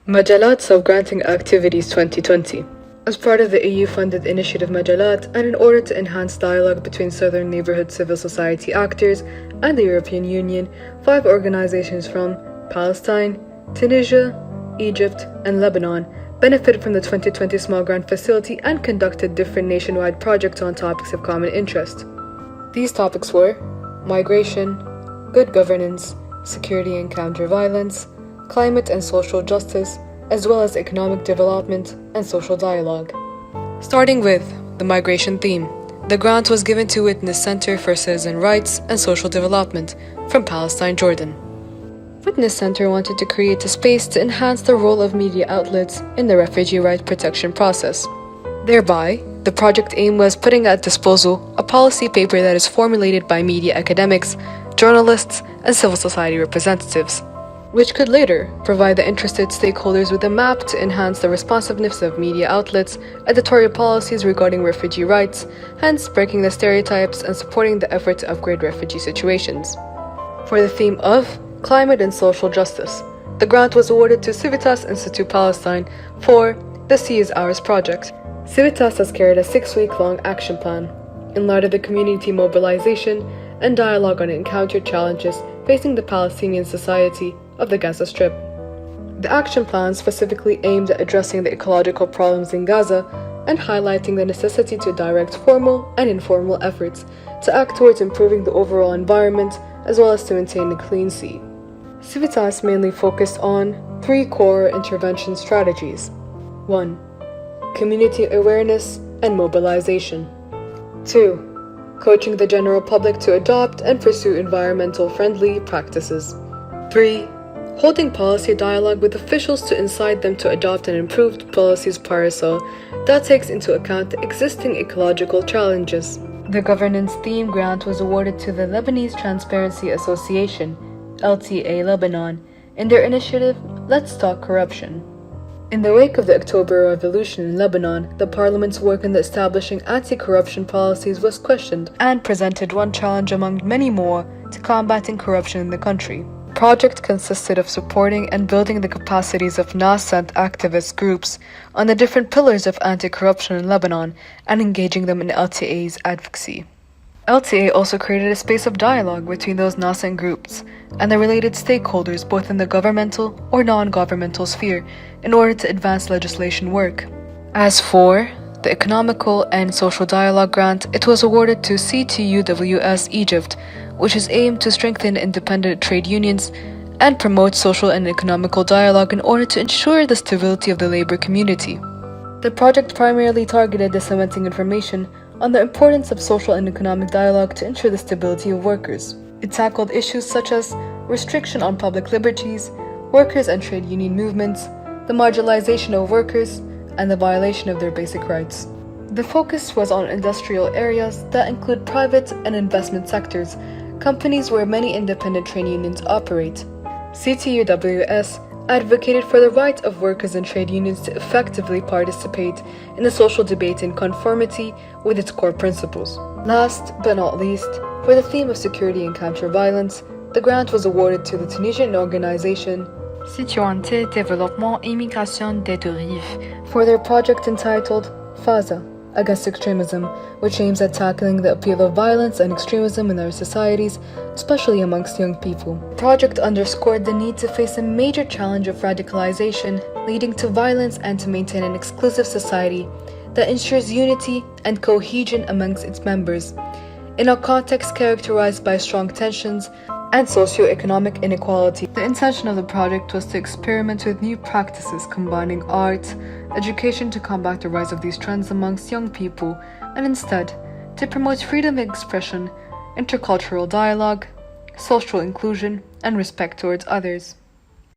Majalat Subgranting Activities 2020. As part of the EU-funded initiative Majalat, and in order to enhance dialogue between southern neighborhood civil society actors and the European Union, 5 organizations from Palestine, Tunisia, Egypt, and Lebanon benefited from the 2020 Small Grant Facility and conducted different nationwide projects on topics of common interest. These topics were migration, good governance, security and counter-violence, climate and social justice, as well as economic development and social dialogue. Starting with the migration theme, the grant was given to Witness Center for Citizen Rights and Social Development from Palestine, Jordan. Witness Center wanted to create a space to enhance the role of media outlets in the refugee rights protection process. Thereby, the project aim was putting at disposal a policy paper that is formulated by media academics, journalists, and civil society representatives, which could later provide the interested stakeholders with a map to enhance the responsiveness of media outlets, editorial policies regarding refugee rights, hence breaking the stereotypes and supporting the effort to upgrade refugee situations. For the theme of climate and social justice, the grant was awarded to CIVITAS Institute Palestine for the Sea is Ours project. CIVITAS has carried a 6-week-long action plan in light of the community mobilization and dialogue on encountered challenges facing the Palestinian society of the Gaza Strip. The action plan specifically aimed at addressing the ecological problems in Gaza and highlighting the necessity to direct formal and informal efforts to act towards improving the overall environment as well as to maintain a clean sea. CIVITAS mainly focused on 3 core intervention strategies. 1. Community awareness and mobilization. 2. Coaching the general public to adopt and pursue environmental-friendly practices. 3. Holding policy dialogue with officials to incite them to adopt an improved policies parasol that takes into account the existing ecological challenges. The governance theme grant was awarded to the Lebanese Transparency Association, LTA Lebanon, in their initiative Let's Stop Corruption. In the wake of the October Revolution in Lebanon, the parliament's work in establishing anti-corruption policies was questioned and presented one challenge among many more to combating corruption in the country. The project consisted of supporting and building the capacities of nascent activist groups on the different pillars of anti-corruption in Lebanon and engaging them in LTA's advocacy. LTA also created a space of dialogue between those nascent groups and the related stakeholders both in the governmental or non-governmental sphere in order to advance legislation work. As for the Economical and Social Dialogue Grant, it was awarded to CTUWS Egypt, which is aimed to strengthen independent trade unions and promote social and economical dialogue in order to ensure the stability of the labor community. The project primarily targeted disseminating information on the importance of social and economic dialogue to ensure the stability of workers. It tackled issues such as restriction on public liberties, workers and trade union movements, the marginalization of workers, and the violation of their basic rights. The focus was on industrial areas that include private and investment sectors, companies where many independent trade unions operate. CTUWS advocated for the right of workers and trade unions to effectively participate in the social debate in conformity with its core principles. Last but not least, for the theme of security and counter-violence, the grant was awarded to the Tunisian organization Citoyenneté, Développement et Migration des Deux Rives for their project entitled FAZA, Against Extremism, which aims at tackling the appeal of violence and extremism in our societies, especially amongst young people. The project underscored the need to face a major challenge of radicalization leading to violence and to maintain an exclusive society that ensures unity and cohesion amongst its members, in a context characterized by strong tensions and socio-economic inequality. The intention of the project was to experiment with new practices combining art, education to combat the rise of these trends amongst young people, and instead to promote freedom of expression, intercultural dialogue, social inclusion, and respect towards others.